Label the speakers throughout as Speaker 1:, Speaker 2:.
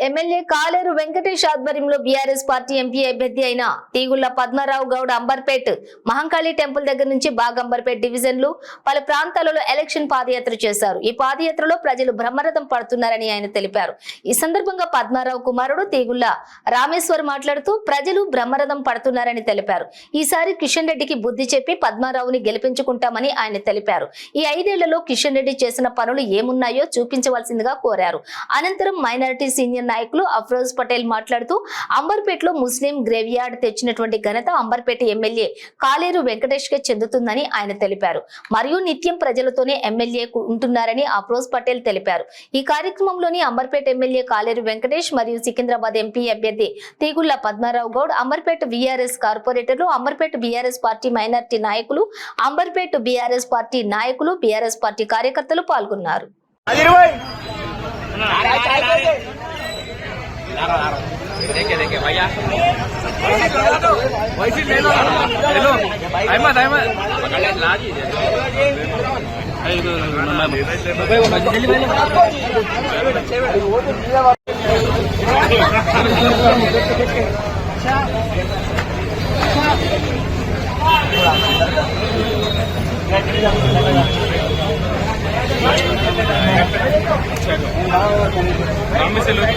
Speaker 1: MLA కాలేరు వెంకటేష్ ఆధ్వర్యంలో BRS party MP అభ్యర్థి అయిన తీగుళ్ల పద్మారావు గౌడ్ అంబర్పేట్ మహంకాళి టెంపుల్ దగ్గర నుంచి బాగంబర్పేట్ డివిజన్లు పలు ప్రాంతాలలో ఎలక్షన్ పాదయాత్ర చేశారు. ఈ పాదయాత్రలో ప్రజలు బ్రహ్మరథం పడుతున్నారని ఆయన తెలిపారు. ఈ సందర్భంగా పద్మారావు కుమారుడు తీగుళ్ల రామేశ్వర్ మాట్లాడుతూ ప్రజలు బ్రహ్మరథం పడుతున్నారని తెలిపారు. ఈసారి కిషన్ రెడ్డికి బుద్ధి చెప్పి పద్మారావుని గెలిపించుకుంటామని ఆయన తెలిపారు. ఈ 5 ఏళ్లలో కిషన్ రెడ్డి చేసిన పనులు ఏమున్నాయో చూపించవలసిందిగా కోరారు. అనంతరం మైనారిటీ సీనియర్ నాయకులు అఫ్రోజ్ పటేల్ మాట్లాడుతూ అంబర్పేటలో ముస్లిం గ్రేవ్యార్డ్ తెచ్చినటువంటి ఘనత అంబర్పేట ఎమ్మెల్యే కాలేరు వెంకటేష్ కే చెందుతుందని ఆయన తెలిపారు. మరియు నిత్యం ప్రజలతోనే ఎమ్మెల్యే ఉంటున్నారని అఫ్రోజ్ పటేల్ తెలిపారు. ఈ కార్యక్రమంలోని అంబర్పేట ఎమ్మెల్యే కాలేరు వెంకటేష్ మరియు సికింద్రాబాద్ ఎంపీ అభ్యర్థి తీగుళ్ల పద్మారావు గౌడ్, అంబర్పేట బీఆర్ఎస్ కార్పొరేటర్లు, అంబర్పేట బీఆర్ఎస్ పార్టీ మైనారిటీ నాయకులు, అంబర్పేట బీఆర్ఎస్ పార్టీ నాయకులు, బీఆర్ఎస్ పార్టీ కార్యకర్తలు పాల్గొన్నారు.
Speaker 2: देखिए भैया वैसे ले लो हेलो अहमद पकड़ ले ला जी से लोग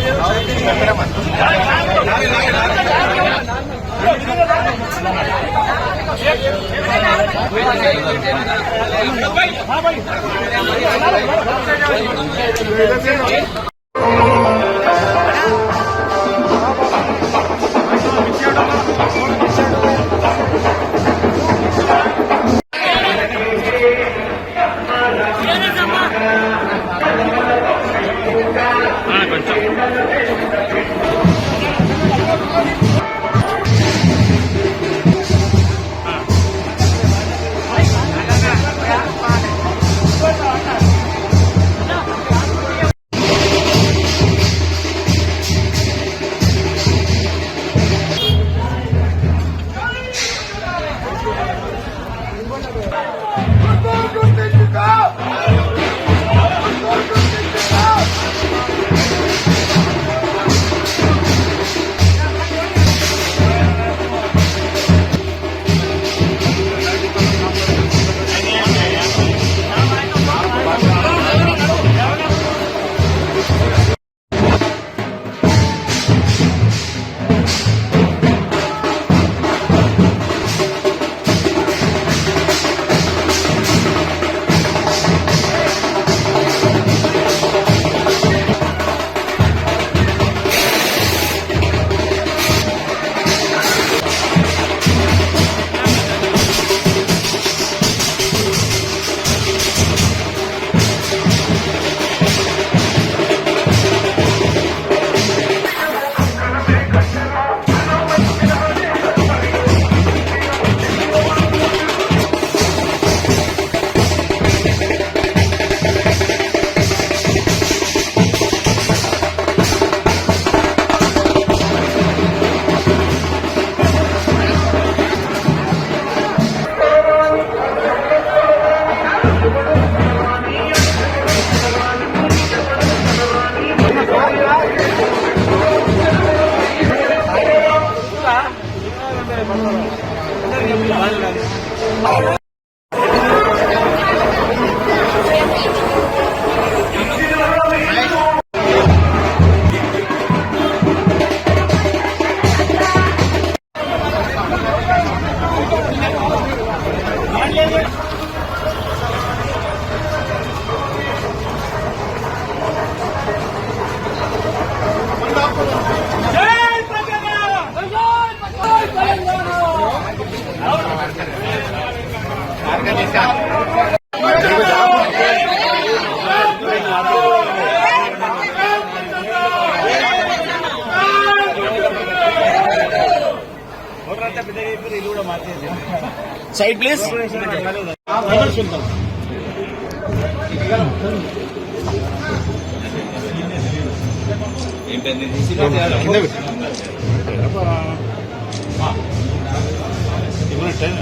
Speaker 3: साइड प्लीज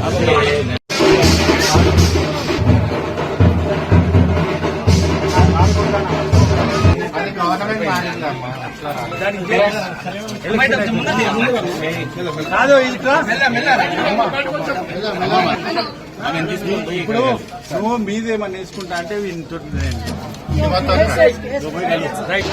Speaker 4: అది
Speaker 3: మనమే మారిందమ్మా అట్లా
Speaker 2: కాదు ఇట్లా
Speaker 3: ఇప్పుడు నువ్వు మీదేమన్నా వేసుకుంటా అంటే రైట్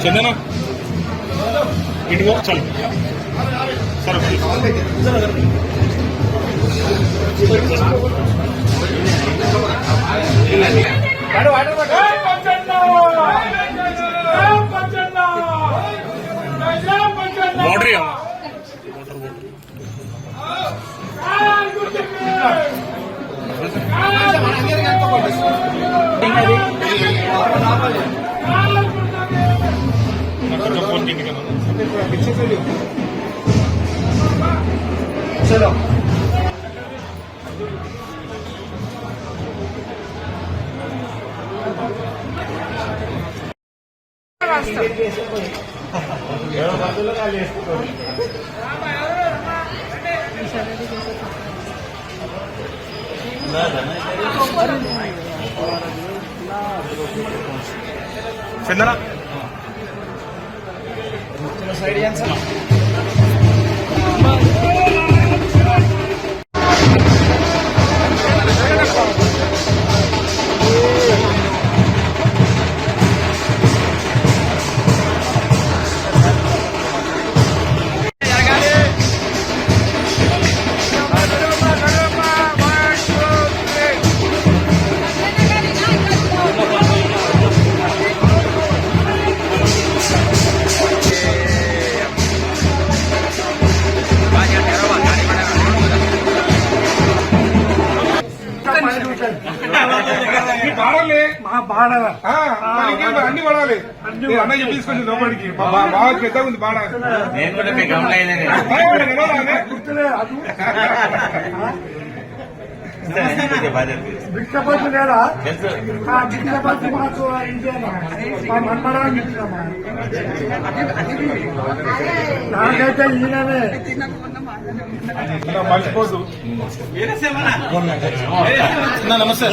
Speaker 4: చందన ఇటువో చల్ వాటర్
Speaker 3: చలో
Speaker 4: చందన
Speaker 2: బాడాలి అన్ని పడాలి అన్న చెప్పి తీసుకొచ్చి లోపలికి బాగా పెద్దగా ఉంది బాడ
Speaker 5: భిక్షపతి లేదా ఆ భిక్షపతి మాకు ఇంకేనా మా మన్మరాన్ని ఇచ్చినామా నాకైతే ఈయననే
Speaker 3: మర్చిపోదు నమస్తే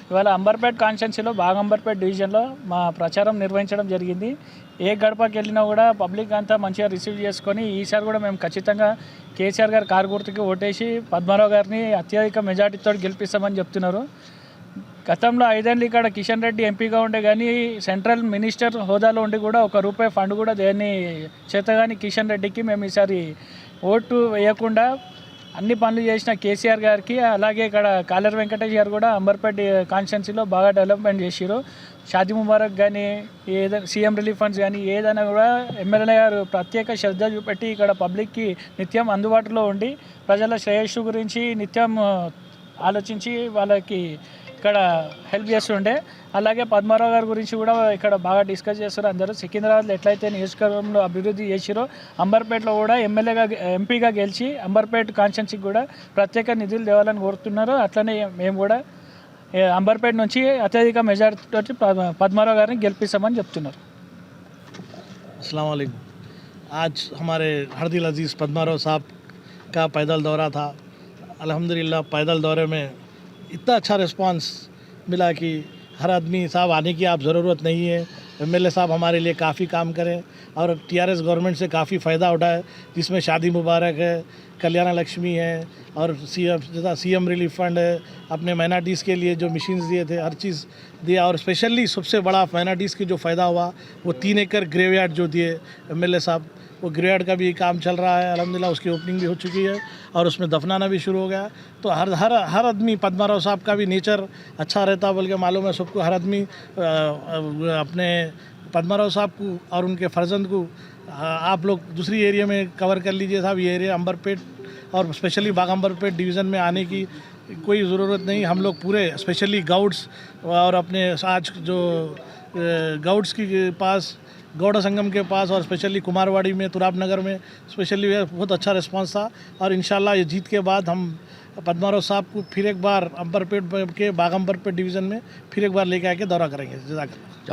Speaker 6: ఇవాళ అంబర్పేట్ కాన్స్టిట్యున్సీలో బాగంబర్పేట్ డివిజన్లో మా ప్రచారం నిర్వహించడం జరిగింది. ఏ గడపకి వెళ్ళినా కూడా పబ్లిక్ అంతా మంచిగా రిసీవ్ చేసుకొని ఈసారి కూడా మేము ఖచ్చితంగా కేసీఆర్ గారి కారు గుర్తుకి ఓటేసి పద్మారావు గారిని అత్యధిక మెజార్టీతో గెలిపిస్తామని చెప్తున్నారు. గతంలో 5 ఏళ్ళు ఇక్కడ కిషన్ రెడ్డి ఎంపీగా ఉండే కానీ సెంట్రల్ మినిస్టర్ హోదాలో ఉండి కూడా ₹1 ఫండ్ కూడా దేన్ని చేతగాని కిషన్ రెడ్డికి మేము ఈసారి ఓటు వేయకుండా అన్ని పనులు చేసిన కేసీఆర్ గారికి, అలాగే ఇక్కడ కాలేరు వెంకటేష్ గారు కూడా అంబర్పేట్ కాన్స్టిట్యున్సీలో బాగా డెవలప్మెంట్ చేసారు. షాదీ ముబారక్ కానీ ఏదైనా సీఎం రిలీఫ్ ఫండ్స్ కానీ ఏదైనా కూడా ఎమ్మెల్యే గారు ప్రత్యేక శ్రద్ధ చూపెట్టి ఇక్కడ పబ్లిక్కి నిత్యం అందుబాటులో ఉండి ప్రజల శ్రేయస్సు గురించి నిత్యం ఆలోచించి వాళ్ళకి ఇక్కడ హెల్ప్ చేస్తుండే. అలాగే పద్మారావు గారి గురించి కూడా ఇక్కడ బాగా డిస్కస్ చేస్తారు అందరూ. సికింద్రాబాద్లో ఎట్లయితే నియోజకవర్గంలో అభివృద్ధి చేసిరో అంబర్పేటలో కూడా ఎంపీగా గెలిచి అంబర్పేట్ కాన్స్టిట్యున్సీకి కూడా ప్రత్యేక నిధులు తేవాలని కోరుతున్నారు. అట్లనే మేము కూడా అంబర్పేట నుంచి అత్యధిక మెజారిటీతో పద్మారావు గారిని గెలిపిస్తామని చెప్తున్నారు.
Speaker 7: अस्सलाम वालेकुम। आज हमारे हरदिल अजीज़ पद्माराव साहब का पैदल दौरा था। अल्हम्दुलिल्लाह पैदल दौरे में इतना अच्छा रिस्पांस मिला कि हर आदमी साहब आने की आप ज़रूरत नहीं है, एमएलए साहब हमारे लिए काफ़ी काम करें और टीआरएस गवर्नमेंट से काफ़ी फ़ायदा उठाए, जिसमें शादी मुबारक है, कल्याण लक्ष्मी है और सीएम रिलीफ फंड है, अपने माइनॉरिटीज़ के लिए जो मशीन्स दिए थे हर चीज़ दिया। और स्पेशली सबसे बड़ा माइनॉरिटीज़ की जो फ़ायदा हुआ वो 3 एकड़ ग्रेवयार्ड जो दिए एमएलए साहब, वो ग्रेवयार्ड का भी काम चल रहा है अल्हम्दुलिल्लाह, उसकी ओपनिंग भी हो चुकी है और उसमें दफनाना भी शुरू हो गया। तो हर आदमी पद्माराव साहब का भी नेचर अच्छा रहता बोल के मालूम है सबको। हर आदमी अपने पद्माराव साहब को और उनके फर्जंद को आप लोग दूसरी एरिया में कवर कर लीजिए साहब। ये एरिया अंबरपेट और स्पेशली बागंबरपेट डिवीज़न में आने की कोई ज़रूरत नहीं। हम लोग पूरे स्पेशली गाउड्स और अपने आज जो गाउड्स के पास गौड़ा संगम के पास और स्पेशली कुमारवाड़ी में तुराब नगर में स्पेशली बहुत अच्छा रिस्पांस था। और इंशाल्लाह ये जीत के बाद हम पद्माराव साहब को फिर एक बार अंबरपेट के बागंबरपेट डिवीज़न में फिर एक बार लेके आके दौरा करेंगे। जज़ाकल्लाह।